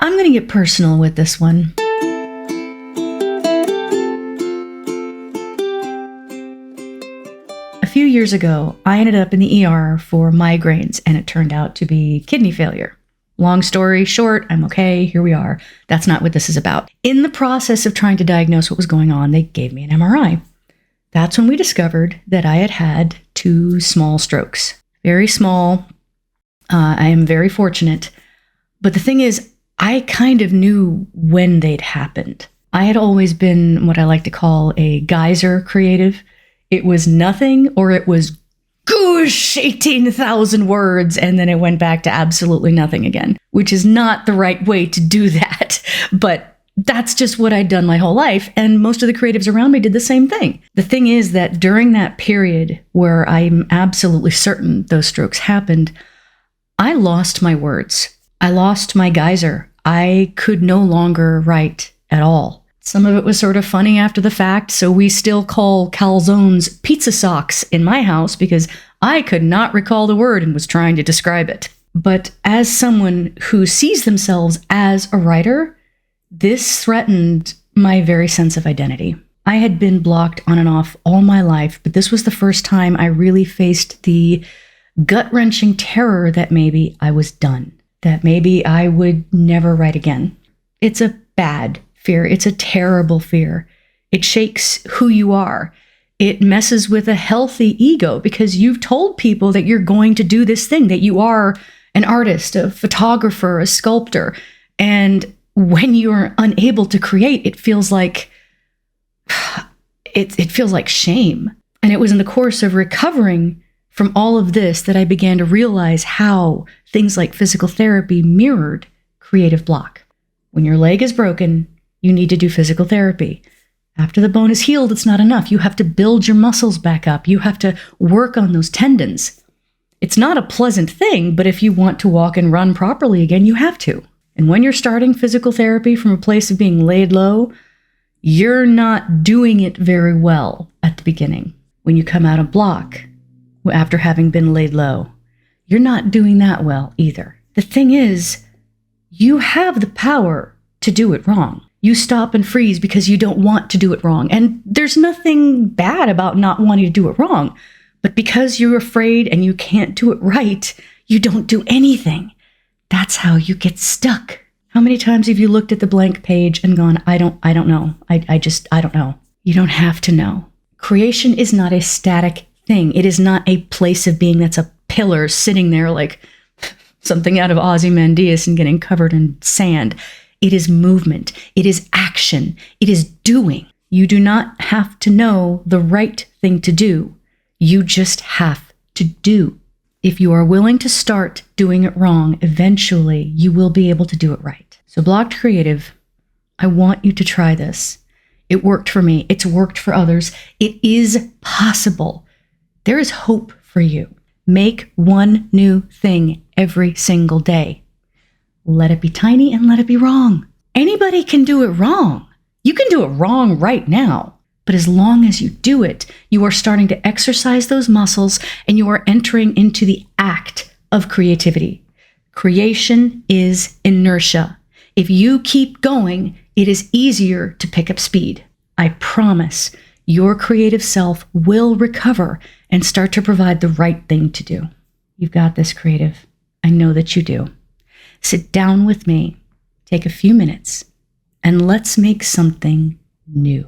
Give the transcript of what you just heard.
I'm going to get personal with this one. A few years ago, I ended up in the ER for migraines, and it turned out to be kidney failure. Long story short, I'm okay, here we are. That's not what this is about. In the process of trying to diagnose what was going on, they gave me an MRI. That's when we discovered that I had had 2 small strokes. Very small. I am very fortunate. But the thing is, I kind of knew when they'd happened. I had always been what I like to call a geyser creative. It was nothing, or it was goosh, 18,000 words, and then it went back to absolutely nothing again, which is not the right way to do that. But that's just what I'd done my whole life, and most of the creatives around me did the same thing. The thing is that during that period where I'm absolutely certain those strokes happened, I lost my words. I lost my geyser. I could no longer write at all. Some of it was sort of funny after the fact, so we still call calzones pizza socks in my house because I could not recall the word and was trying to describe it. But as someone who sees themselves as a writer, this threatened my very sense of identity. I had been blocked on and off all my life, but this was the first time I really faced the gut-wrenching terror that maybe I was done, that maybe I would never write again. It's a bad fear. It's a terrible fear. It shakes who you are. It messes with a healthy ego because you've told people that you're going to do this thing, that you are an artist, a photographer, a sculptor. And when you're unable to create, it feels like it feels like shame. And it was in the course of recovering from all of this that I began to realize how things like physical therapy mirrored creative block. When your leg is broken, you need to do physical therapy. After the bone is healed, it's not enough. You have to build your muscles back up. You have to work on those tendons. It's not a pleasant thing, but if you want to walk and run properly again, you have to. And when you're starting physical therapy from a place of being laid low, you're not doing it very well at the beginning. When you come out of block, after having been laid low, you're not doing that well either. The thing is, you have the power to do it wrong. You stop and freeze because you don't want to do it wrong. And there's nothing bad about not wanting to do it wrong. But because you're afraid and you can't do it right, you don't do anything. That's how you get stuck. How many times have you looked at the blank page and gone, I don't know. I don't know. You don't have to know. Creation is not a static thing. It is not a place of being that's a pillar sitting there like something out of Ozymandias and getting covered in sand. It is movement. It is action. It is doing. You do not have to know the right thing to do. You just have to do. If you are willing to start doing it wrong, eventually you will be able to do it right. So Blocked Creative, I want you to try this. It worked for me. It's worked for others. It is possible. There is hope for you. Make one new thing every single day. Let it be tiny and let it be wrong. Anybody can do it wrong. You can do it wrong right now. But as long as you do it, you are starting to exercise those muscles and you are entering into the act of creativity. Creation is inertia. If you keep going, it is easier to pick up speed. I promise your creative self will recover and start to provide the right thing to do. You've got this, creative. I know that you do. Sit down with me, take a few minutes, and let's make something new.